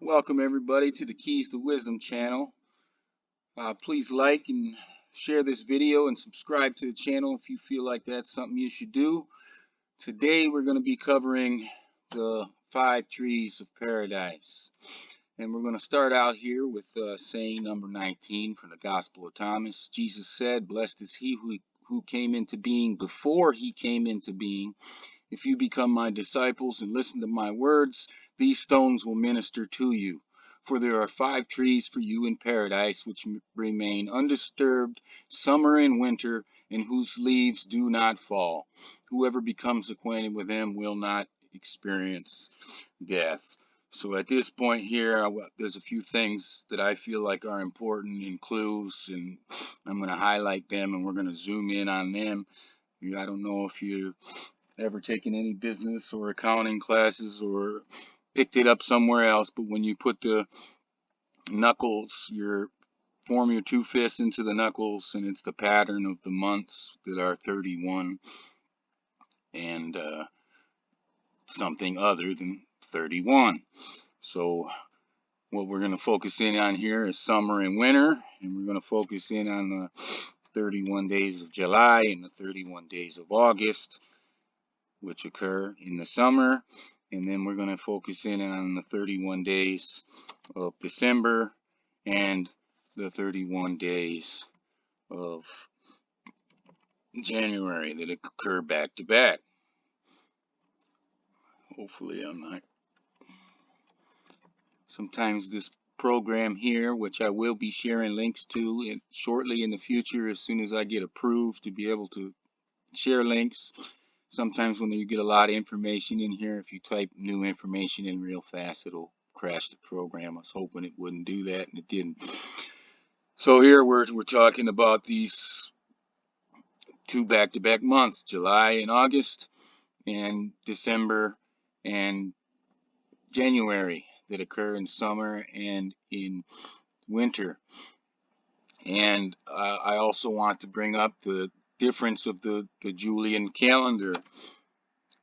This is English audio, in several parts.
Welcome everybody to the Keys to Wisdom channel. Please like and share this video and subscribe to the channel if you feel like that's something you should do. Today we're going to be covering the 5 trees of paradise. And we're going to start out here with saying number 19 from the Gospel of Thomas. Jesus said, "Blessed is he who came into being before he came into being. If you become my disciples and listen to my words, these stones will minister to you. For there are 5 trees for you in paradise which remain undisturbed summer and winter, and whose leaves do not fall. Whoever becomes acquainted with them will not experience death." So at this point here, there's a few things that I feel like are important and clues, and I'm going to highlight them and we're going to zoom in on them. I don't know if you ever taken any business or accounting classes or picked it up somewhere else, but when you put the knuckles, form your 2 fists into the knuckles, and it's the pattern of the months that are 31 and something other than 31. So what we're going to focus in on here is summer and winter, and we're going to focus in on the 31 days of July and the 31 days of August, which occur in the summer, and then we're going to focus in on the 31 days of December and the 31 days of January that occur back to back. Hopefully I'm not. Sometimes this program here, which I will be sharing links to shortly in the future as soon as I get approved to be able to share links. Sometimes when you get a lot of information in here, if you type new information in real fast, it'll crash the program. I was hoping it wouldn't do that, and it didn't. So here we're talking about these 2 back-to-back months, July and August, and December and January, that occur in summer and in winter. And I also want to bring up the difference of the Julian calendar.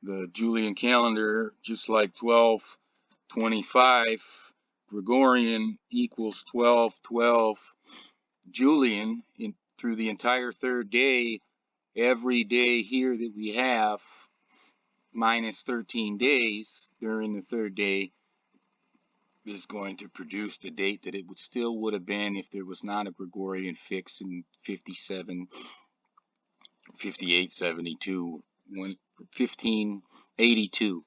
The Julian calendar, just like 12/25 Gregorian equals 12/12 Julian, through the entire third day. Every day here that we have minus 13 days during the third day is going to produce the date that it would have been if there was not a Gregorian fix in 1582,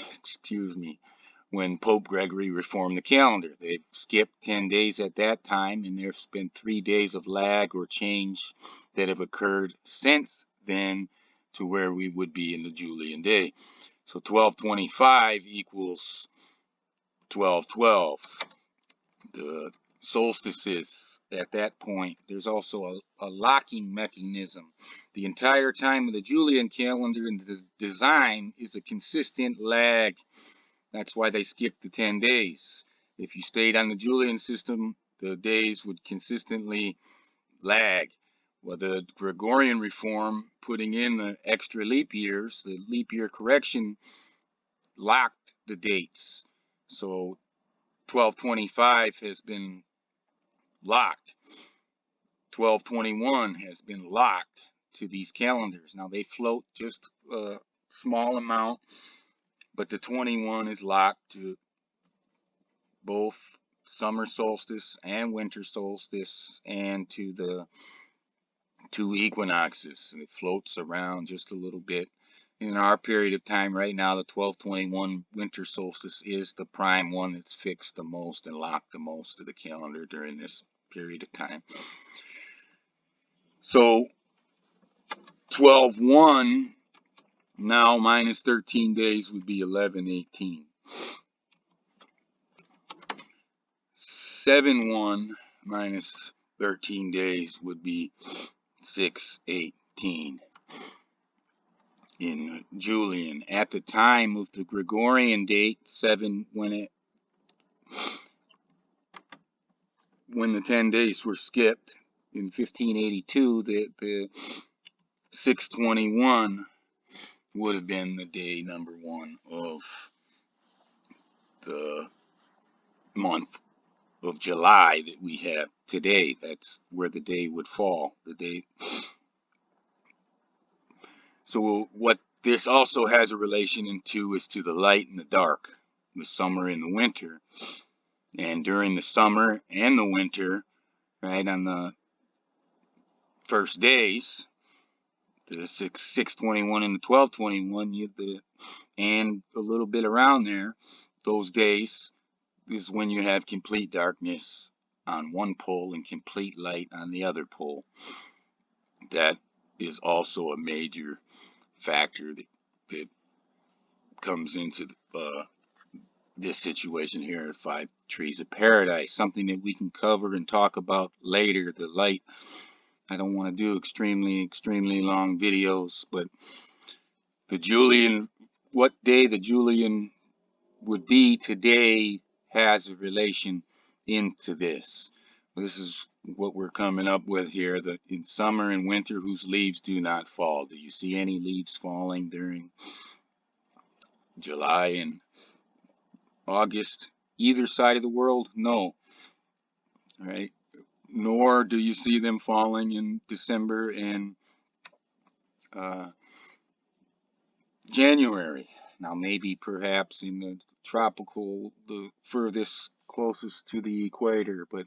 excuse me, when Pope Gregory reformed the calendar. They've skipped 10 days at that time, and there's been 3 days of lag or change that have occurred since then to where we would be in the Julian day. So 12/25 equals 12/12. The solstices at that point, there's also a locking mechanism. The entire time of the Julian calendar and the design is a consistent lag. That's why they skipped the 10 days. If you stayed on the Julian system, the days would consistently lag. Well, the Gregorian reform, putting in the extra leap years, the leap year correction, locked the dates. So 12/25 has been locked. 12/21 has been locked to these calendars. Now they float just a small amount, but the 21 is locked to both summer solstice and winter solstice and to the 2 equinoxes. It floats around just a little bit. In our period of time right now, the 12/21 winter solstice is the prime one that's fixed the most and locked the most to the calendar during this period of time. So 12/1 now minus 13 days would be 11/18. 7/1 minus 13 days would be 6/18 in Julian. At the time of the Gregorian date, when the 10 days were skipped in 1582, the 6/21 would have been the day number 1 of the month of July that we have today. That's where the day would fall. The day. So what this also has a relation into is to the light and the dark, the summer and the winter. And during the summer and the winter, right, on the first days, the 621 and the 1221, and a little bit around there, those days is when you have complete darkness on one pole and complete light on the other pole. That is also a major factor that comes into this situation here at 5 Trees of Paradise. Something that we can cover and talk about later, the light. I don't want to do extremely long videos, but the Julian, what day the Julian would be today has a relation into this. This is what we're coming up with here. That in summer and winter, whose leaves do not fall. Do you see any leaves falling during July and August? Either side of the world? No. Right? Nor do you see them falling in December and January. Now, maybe perhaps in the tropical, the furthest closest to the equator, but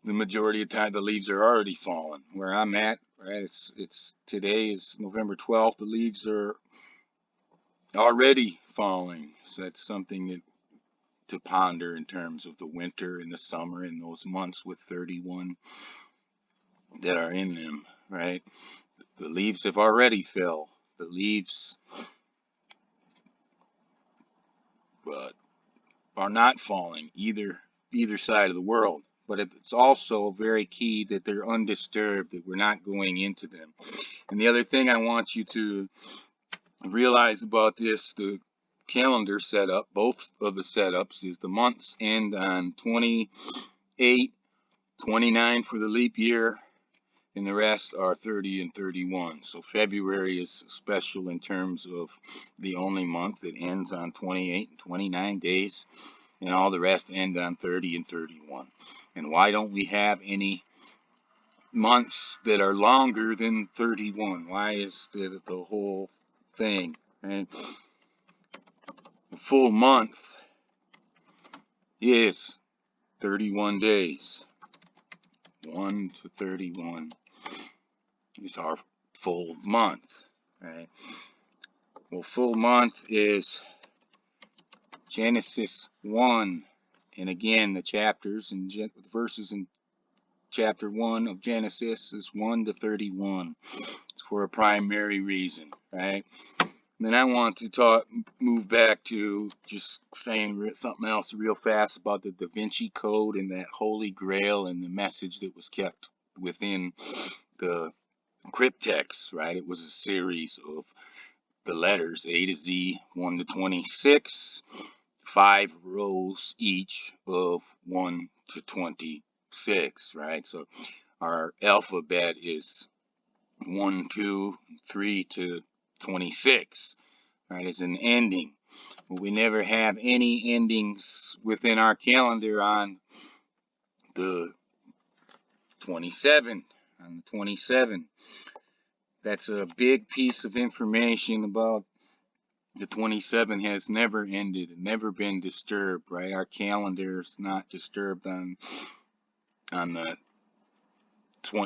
the majority of the time the leaves are already fallen. Where I'm at, right, it's today is November 12th. The leaves are already falling. So that's something that to ponder in terms of the winter and the summer and those months with 31 that are in them, right? The leaves have already fell. The leaves are not falling either side of the world. But it's also very key that they're undisturbed, that we're not going into them. And the other thing I want you to realize about this, the calendar setup, both of the setups, is the months end on 28, 29 for the leap year, and the rest are 30 and 31. So February is special in terms of the only month that ends on 28 and 29 days, and all the rest end on 30 and 31. And why don't we have any months that are longer than 31? Why is the whole thing? And a full month is 31 days. 1 to 31 is our full month, right? Well, full month is Genesis 1, and again the chapters and verses in chapter 1 of Genesis is 1 to 31. It's for a primary reason, right? And then I want to move back to just saying something else real fast about the Da Vinci Code and that Holy Grail and the message that was kept within the cryptex, right? It was a series of the letters A to Z, 1 to 26, 5 rows each of 1 to 26, right? So our alphabet is 1, 2, 3 to 26, right? It's an ending. But we never have any endings within our calendar on the 27. On the 27. That's a big piece of information about the 27 has never ended, never been disturbed, right? Our calendar is not disturbed on the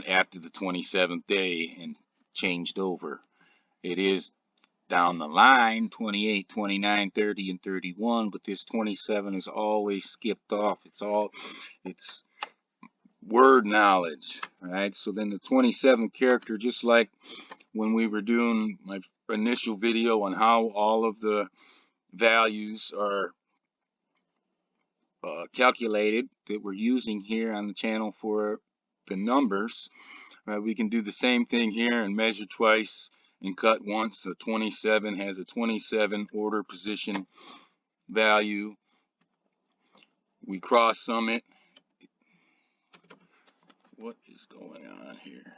after the 27th day and changed over. It is down the line 28, 29, 30, and 31, but this 27 is always skipped off. It's word knowledge, right? So then the 27th character, just like when we were doing my initial video on how all of the values are calculated that we're using here on the channel for the numbers, right? We can do the same thing here and measure twice and cut once. So 27 has a 27 order position value. We cross sum it. What is going on here?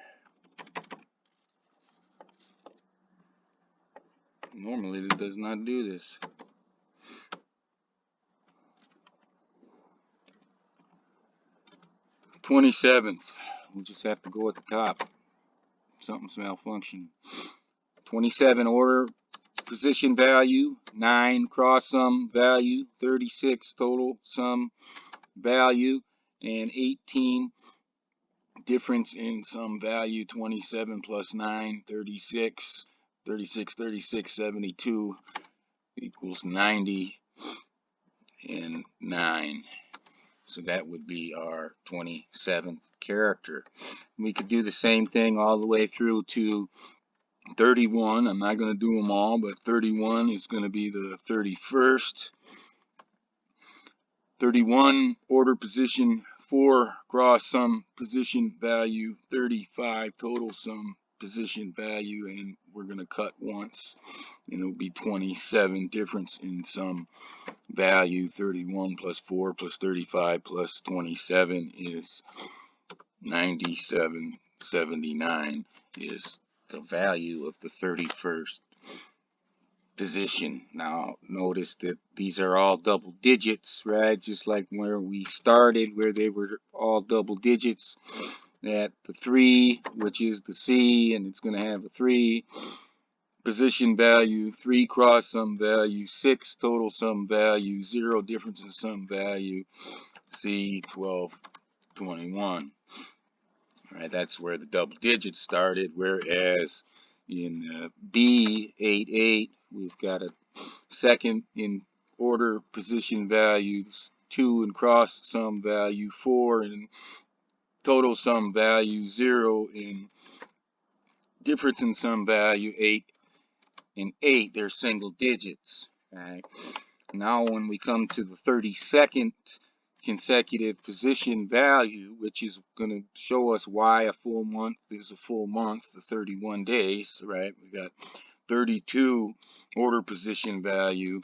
Normally it does not do this. 27th. We'll just have to go at the top. Something's malfunctioning. 27 order position value, 9 cross sum value, 36 total sum value, and 18 difference in sum value. 27 plus 9, 36, 72 equals 90 and 9. So that would be our 27th character. We could do the same thing all the way through to 31. I'm not going to do them all, but 31 is going to be the 31st. 31 order position, 4 cross sum position value, 35 total sum position value, and we're going to cut once, and it'll be 27 difference in sum value. 31 plus 4 plus 35 plus 27 is 97.79 is the value of the 31st position. Now notice that these are all double digits, right? Just like where we started, where they were all double digits. At the 3, which is the C, and it's going to have a 3 position value, 3 cross sum value, 6 total sum value, 0 difference in sum value, C 1221. All right, that's where the double digits started, whereas in B 88 we've got a second in order position values, 2 in cross sum value, 4 in total sum value, 0 in difference in sum value, 8 and 8, they're single digits. Right? Now when we come to the 32nd consecutive position value, which is going to show us why a full month is a full month, the 31 days, right? We got 32 order position value,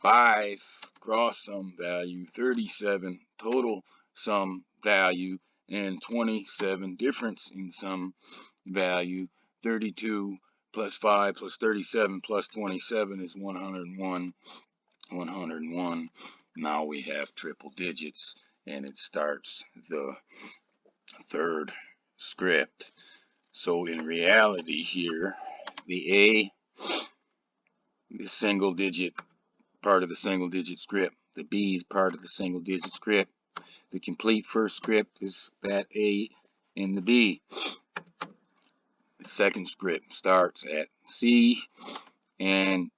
5 cross sum value, 37 total sum value, and 27 difference in sum value. 32 plus 5 plus 37 plus 27 is 101. 101. Now we have triple digits, and it starts the third script. So in reality here, the A, the single digit, part of the single digit script. The B is part of the single digit script. The complete first script is that A and the B. The second script starts at C and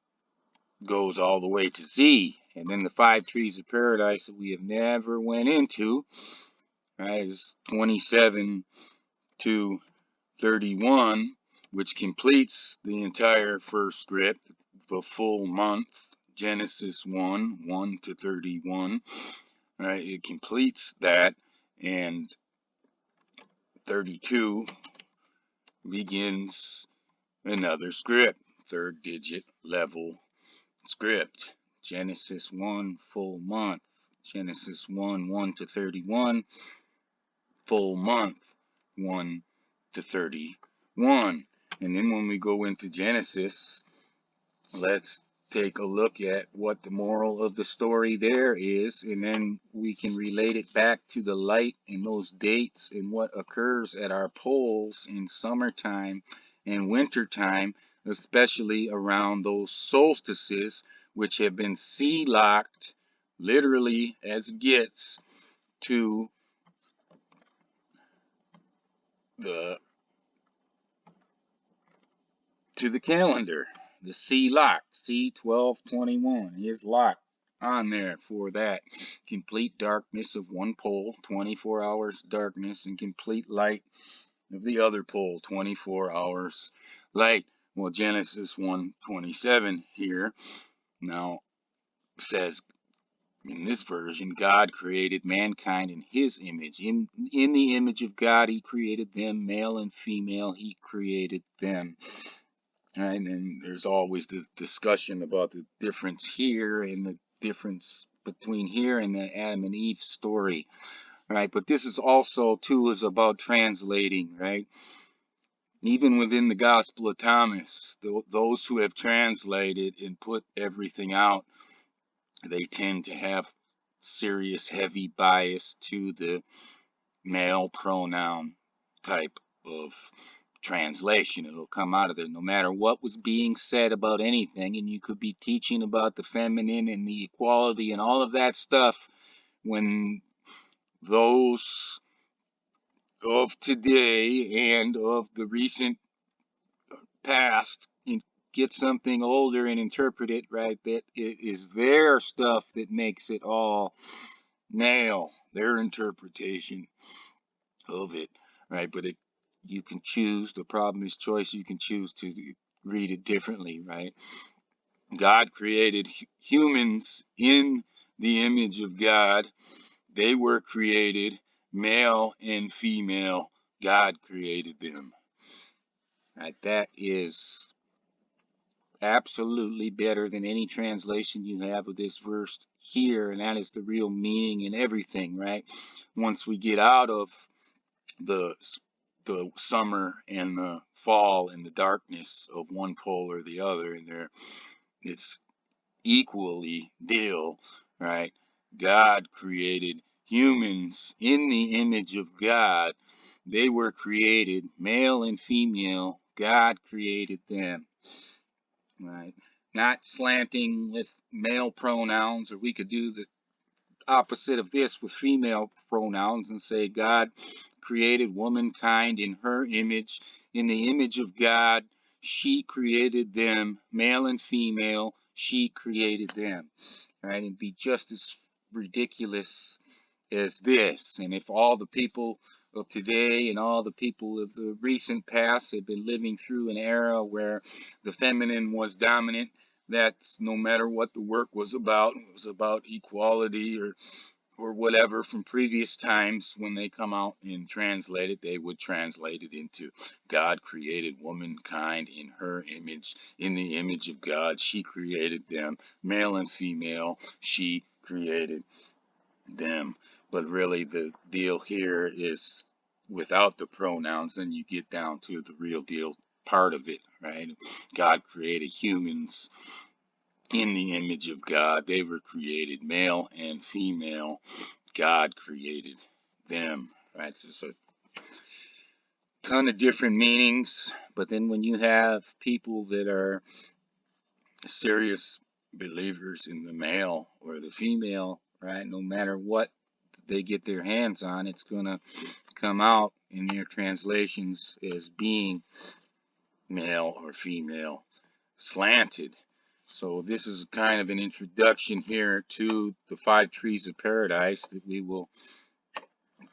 goes all the way to Z. And then the 5 trees of paradise that we have never went into, right, is 27 to 31, which completes the entire first script, the full month, Genesis 1, 1 to 31. Right, it completes that, and 32 begins another script, third digit level script. Genesis 1, full month. Genesis 1, 1 to 31, full month, 1 to 31. And then when we go into Genesis, let's take a look at what the moral of the story there is, and then we can relate it back to the light and those dates and what occurs at our poles in summertime and wintertime, especially around those solstices, which have been sea locked, literally as it gets, to the calendar. The C locked, C1221 is locked on there for that complete darkness of one pole, 24 hours darkness, and complete light of the other pole, 24 hours light. Well, Genesis 1:27 here now says, in this version, God created mankind in his image. In the image of God, he created them, male and female, he created them. And then there's always this discussion about the difference here and the difference between here and the Adam and Eve story, right? But this is also, too, is about translating, right? Even within the Gospel of Thomas, those who have translated and put everything out, they tend to have serious, heavy bias to the male pronoun type of translation. It'll come out of there no matter what was being said about anything. And you could be teaching about the feminine and the equality and all of that stuff when those of today and of the recent past get something older and interpret it, right, that it is their stuff that makes it all male, their interpretation of it, right? But you can choose. The problem is choice. You can choose to read it differently, right? God created humans in the image of God. They were created male and female. God created them. Right? That is absolutely better than any translation you have of this verse here, and that is the real meaning and everything, right? Once we get out of the the summer and the fall and the darkness of one pole or the other, and it's equally deal, right? God created humans in the image of God. They were created male and female. God created them, right? Not slanting with male pronouns, or we could do the opposite of this with female pronouns and say God created womankind in her image. In the image of God, she created them, male and female. She created them, right? And be just as ridiculous as this. And if all the people of today and all the people of the recent past have been living through an era where the feminine was dominant, that's no matter what the work was about. It was about equality or whatever from previous times. When they come out and translate it, they would translate it into God created womankind in her image. In the image of God, she created them, male and female, she created them. But really the deal here is without the pronouns, then you get down to the real deal part of it, right? God created humans in the image of God. They were created male and female. God created them, right? So a ton of different meanings. But then when you have people that are serious believers in the male or the female, right, no matter what they get their hands on, it's going to come out in their translations as being male or female slanted. So this is kind of an introduction here to the 5 trees of paradise that we will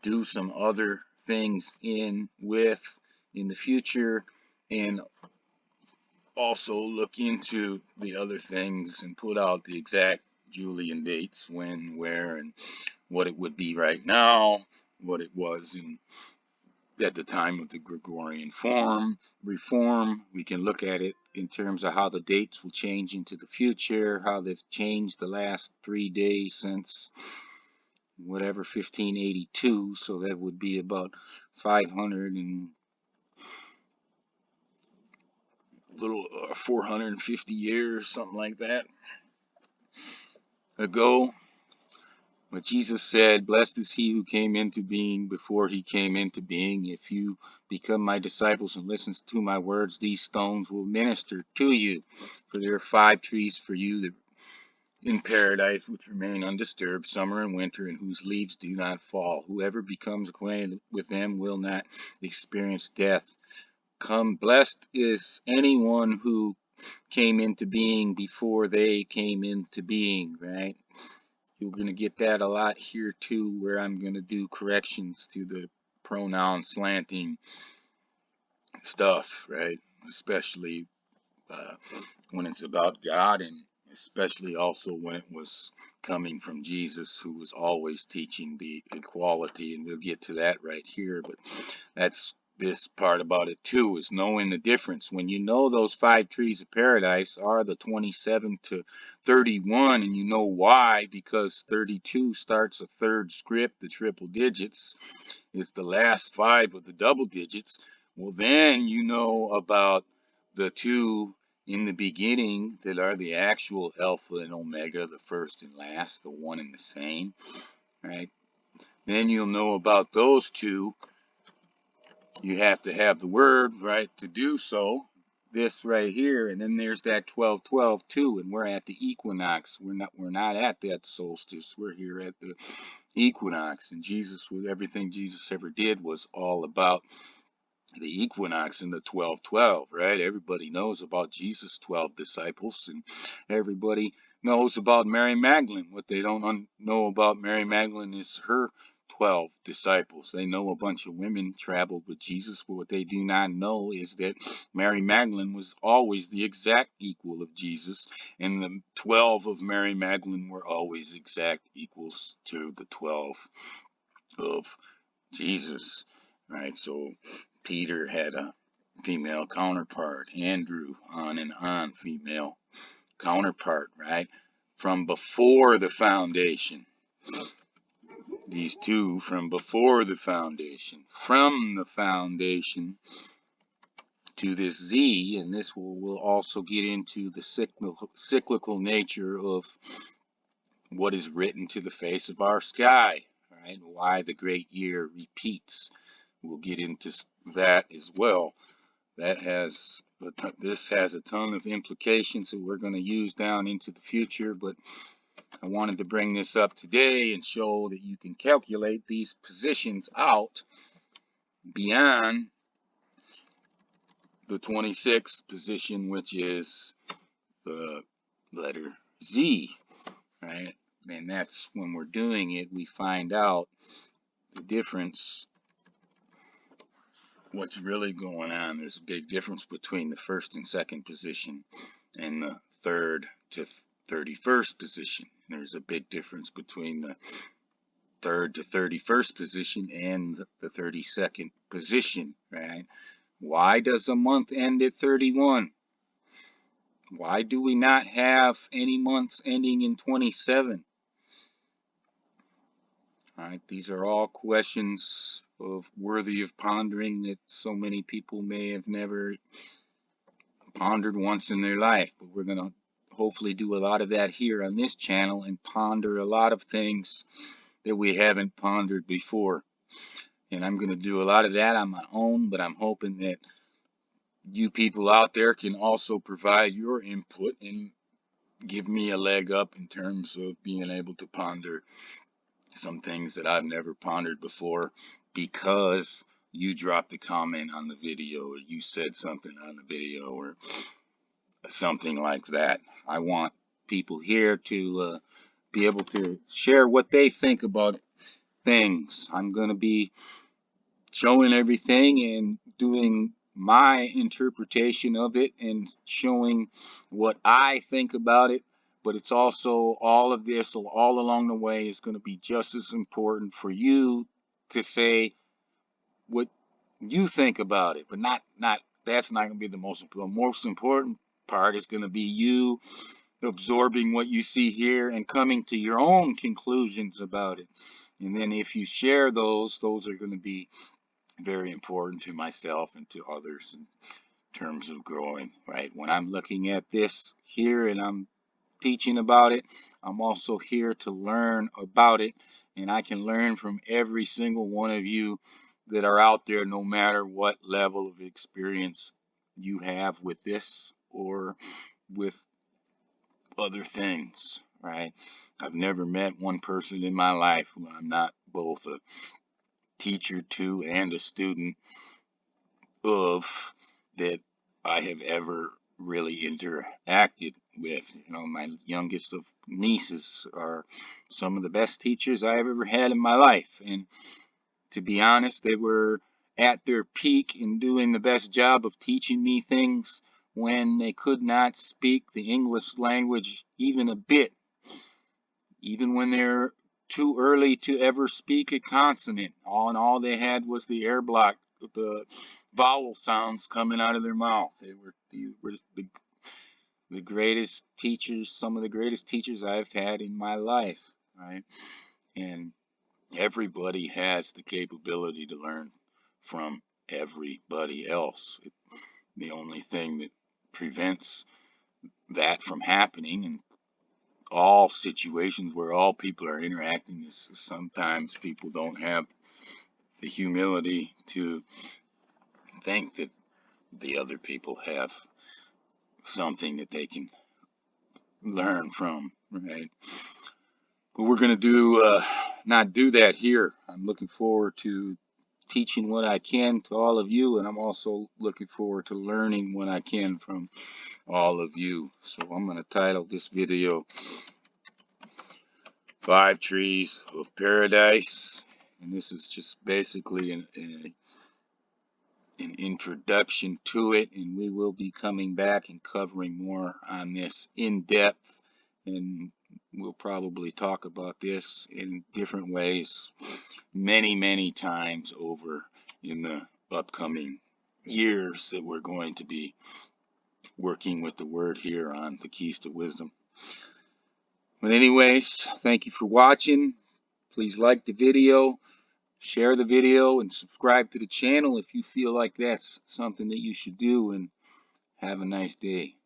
do some other things in the future, and also look into the other things and put out the exact Julian dates, when, where, and what it would be right now, what it was at the time of the Gregorian reform. We can look at it in terms of how the dates will change into the future, how they've changed the last 3 days since whatever 1582, so that would be about 500 and little 450 years, something like that, ago. But Jesus said, blessed is he who came into being before he came into being. If you become my disciples and listen to my words, these stones will minister to you. For there are 5 trees for you that in paradise which remain undisturbed, summer and winter, and whose leaves do not fall. Whoever becomes acquainted with them will not experience death. Blessed is anyone who came into being before they came into being, right? You're going to get that a lot here too, where I'm going to do corrections to the pronoun slanting stuff, right? Especially when it's about God, and especially also when it was coming from Jesus, who was always teaching the equality, and we'll get to that right here. But that's this part about it too, is knowing the difference. When you know those 5 trees of paradise are the 27 to 31, and you know why, because 32 starts a third script, the triple digits. It's the last 5 of the double digits. Well, then you know about the 2 in the beginning that are the actual Alpha and Omega, the first and last, the one and the same, right? Then you'll know about those two. You have to have the word, right, to do so. This right here, and then there's that 12:12 too, and we're at the equinox. We're not at that solstice. We're here at the equinox, and Jesus, with everything Jesus ever did, was all about the equinox and the 12:12, right? Everybody knows about Jesus' 12 disciples, and everybody knows about Mary Magdalene. What they don't know about Mary Magdalene is her 12 disciples. They know a bunch of women traveled with Jesus, but what they do not know is that Mary Magdalene was always the exact equal of Jesus, and the 12 of Mary Magdalene were always exact equals to the 12 of Jesus, right? So Peter had a female counterpart, Andrew, on and on, female counterpart, right? From before the foundation. These two from before the foundation. From the foundation to this Z, and this will also get into the cyclical nature of what is written to the face of our sky, right? Why the great year repeats. We'll get into that as well. This has a ton of implications that we're going to use down into the future, but I wanted to bring this up today and show that you can calculate these positions out beyond the 26th position, which is the letter Z, right? And that's when we're doing it, we find out the difference, what's really going on. There's a big difference between the first and second position and the third to 31st position. There's a big difference between the third to 31st position and the 32nd position, right? Why does a month end at 31? Why do we not have any months ending in 27? All right, these are all questions worthy of pondering that so many people may have never pondered once in their life, but we're going to hopefully do a lot of that here on this channel and ponder a lot of things that we haven't pondered before. And I'm going to do a lot of that on my own, but I'm hoping that you people out there can also provide your input and give me a leg up in terms of being able to ponder some things that I've never pondered before because you dropped a comment on the video or you said something on the video or something like that. I want people here to be able to share what they think about things. I'm going to be showing everything and doing my interpretation of it and showing what I think about it. But it's also all of this all along the way is going to be just as important for you to say what you think about it. But not that's not going to be the most important. The most important part is going to be you absorbing what you see here and coming to your own conclusions about it. And then if you share those are going to be very important to myself and to others in terms of growing, right? When I'm looking at this here and I'm teaching about it, I'm also here to learn about it, and I can learn from every single one of you that are out there, no matter what level of experience you have with this or with other things, right? I've never met one person in my life who I'm not both a teacher to and a student of that I have ever really interacted with. You know, my youngest of nieces are some of the best teachers I've ever had in my life. And to be honest, they were at their peak in doing the best job of teaching me things when they could not speak the English language even a bit, even when they're too early to ever speak a consonant. All they had was the air block with the vowel sounds coming out of their mouth. They were the greatest teachers, some of the greatest teachers I've had in my life, right? And everybody has the capability to learn from everybody else. The only thing that prevents that from happening and all situations where all people are interacting. Is sometimes people don't have the humility to think that the other people have something that they can learn from, right? But we're going to not do that here. I'm looking forward to teaching what I can to all of you, and I'm also looking forward to learning what I can from all of you. So I'm going to title this video 5 Trees of Paradise, and this is just basically an introduction to it, and we will be coming back and covering more on this in depth, and we'll probably talk about this in different ways many times over in the upcoming years that we're going to be working with the word here on the keys to wisdom. But anyways, thank you for watching. Please like the video, share the video, and subscribe to the channel if you feel like that's something that you should do, and have a nice day.